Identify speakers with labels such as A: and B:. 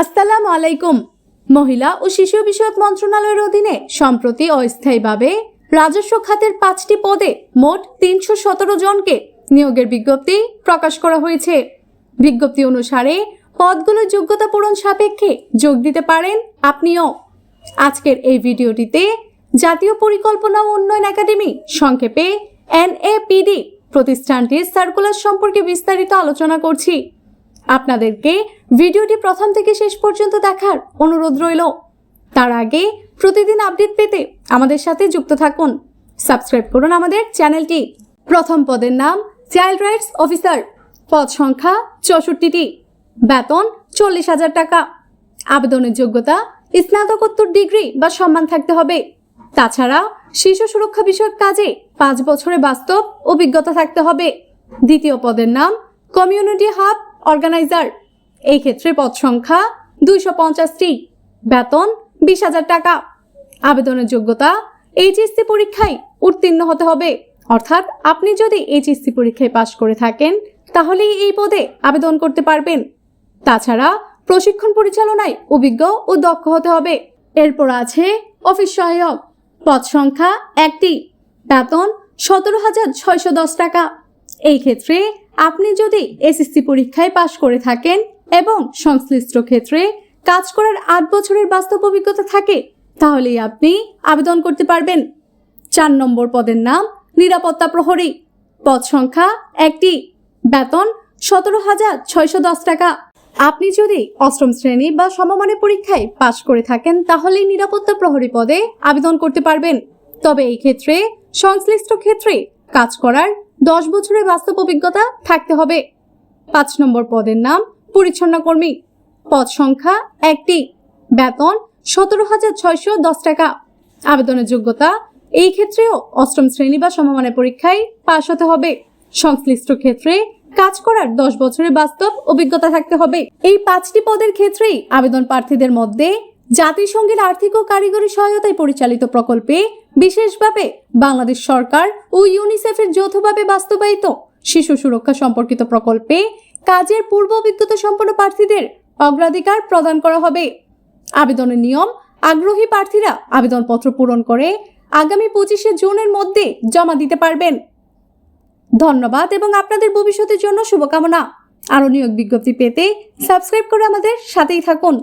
A: আসসালামু আলাইকুম। মহিলা ও শিশু বিষয়ক মন্ত্রণালয়ের অধীনে সম্প্রতি অস্থায়ীভাবে রাজস্ব খাতের 5টি পদে মোট 317 জনকে নিয়োগের বিজ্ঞপ্তি প্রকাশ করা হয়েছে। বিজ্ঞপ্তি অনুসারে পদগুলোর যোগ্যতা পূরণ সাপেক্ষে যোগ দিতে পারেন আপনিও। আজকের এই ভিডিওটিতে জাতীয় পরিকল্পনা ও উন্নয়ন একাডেমি সংক্ষেপে NAPD প্রতিষ্ঠানটির সার্কুলার সম্পর্কে বিস্তারিত আলোচনা করছি। আপনাদেরকে ভিডিওটি প্রথম থেকে শেষ পর্যন্ত দেখার অনুরোধ রইল। তার আগে প্রতিদিন আপডেট পেতে আমাদের সাথে যুক্ত থাকুন। সাবস্ক্রাইব করুন আমাদের চ্যানেলটি। প্রথম পদের নাম চাইল্ড রাইটস অফিসার। পদ সংখ্যা 64টি। বেতন 40,000 টাকা। আবেদনের যোগ্যতা স্নাতকোত্তর ডিগ্রি বা সম্মান থাকতে হবে। তাছাড়া শিশু সুরক্ষা বিষয়ক কাজে 5 বছরের বাস্তব অভিজ্ঞতা থাকতে হবে। দ্বিতীয় পদের নাম কমিউনিটি হাব অর্গানাইজার। এই ক্ষেত্রে পদ সংখ্যা 250টি। বেতন 20,000 টাকা। আবেদনের যোগ্যতা HSC পরীক্ষায় উত্তীর্ণ হতে হবে। অর্থাৎ আপনি যদি HSC পরীক্ষায় পাশ করে থাকেন তাহলেই এই পদে আবেদন করতে পারবেন। তাছাড়া প্রশিক্ষণ পরিচালনায় অভিজ্ঞ ও দক্ষ হতে হবে। এরপর আছে অফিস সহায়ক। পদ সংখ্যা 1টি। বেতন 17,610 টাকা। এই ক্ষেত্রে আপনি যদি SSC পরীক্ষায় পাশ করে থাকেন এবং সংশ্লিষ্ট ক্ষেত্রে কাজ করার 8 বছরের বাস্তব অভিজ্ঞতা থাকে তাহলেই আপনি আবেদন করতে পারবেন। 4 নম্বর পদের নাম নিরাপত্তা প্রহরী। পদ সংখ্যা 1টি। বেতন 17,610 টাকা। আপনি যদি 8ম শ্রেণী বা সমমানের পরীক্ষায় পাশ করে থাকেন তাহলেই নিরাপত্তা প্রহরী পদে আবেদন করতে পারবেন। তবে এই ক্ষেত্রে সংশ্লিষ্ট ক্ষেত্রে কাজ করার 10 বছরের বাস্তব অভিজ্ঞতা থাকতে হবে। 5 নম্বর পদের নাম পরিচ্ছন্ন কর্মী। পদ সংখ্যা 1টি। বেতন 17,610 টাকা। আবেদনের যোগ্যতা এই ক্ষেত্রেও 8ম শ্রেণী বা সমমানের পরীক্ষায় পাশ হতে হবে। সংশ্লিষ্ট ক্ষেত্রে কাজ করার 10 বছরের বাস্তব অভিজ্ঞতা থাকতে হবে। এই 5টি পদের ক্ষেত্রেই আবেদন প্রার্থীদের মধ্যে জাতিসংঘের আর্থিক ও কারিগরি সহায়তায় পরিচালিত প্রকল্পে বিশেষভাবে বাংলাদেশ সরকার ও ইউনিসেফের যৌথভাবে বাস্তবায়িত শিশু সুরক্ষা সম্পর্কিত প্রকল্পে কাজের পূর্ব অভিজ্ঞতা সম্পন্ন প্রার্থীদের অগ্রাধিকার প্রদান করা হবে। আবেদনের নিয়ম: আগ্রহী প্রার্থীরা আবেদনপত্র পূরণ করে আগামী 25শে জুনের মধ্যে জমা দিতে পারবেন। ধন্যবাদ এবং আপনাদের ভবিষ্যতের জন্য শুভকামনা। আরও নিয়োগ বিজ্ঞপ্তি পেতে সাবস্ক্রাইব করে আমাদের সাথেই থাকুন।